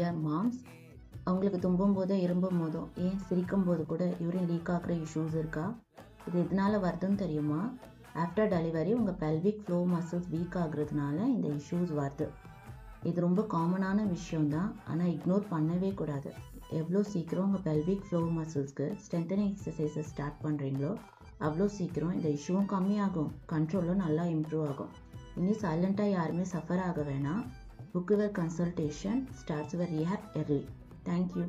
Dear moms, அவங்களுக்கு தும்பும் போதோ இரும்பும் போதோ ஏன் சிரிக்கும் போது கூட யூரின் லீக் ஆகிற இஷ்யூஸ் இருக்கா? இது எதனால வருதுன்னு தெரியுமா? ஆஃப்டர் டெலிவரி உங்கள் பெல்விக் ஃப்ளோ மசில்ஸ் வீக் ஆகுறதுனால இந்த இஷ்யூஸ் வருது. இது ரொம்ப காமனான விஷயம்தான், ஆனால் இக்னோர் பண்ணவே கூடாது. எவ்வளோ சீக்கிரம் உங்கள் பெல்விக் ஃப்ளோ மசில்ஸ்க்கு ஸ்ட்ரென்தனிங் எக்ஸசைசஸ் ஸ்டார்ட் பண்ணுறீங்களோ அவ்வளோ சீக்கிரம் இந்த இஷ்யூவும் கம்மியாகும், கண்ட்ரோலும் நல்லா இம்ப்ரூவ் ஆகும். இனி சைலண்ட்டாக யாருமே சஃபர் ஆக வேணாம். Book your consultation, starts your rehab early. Thank you.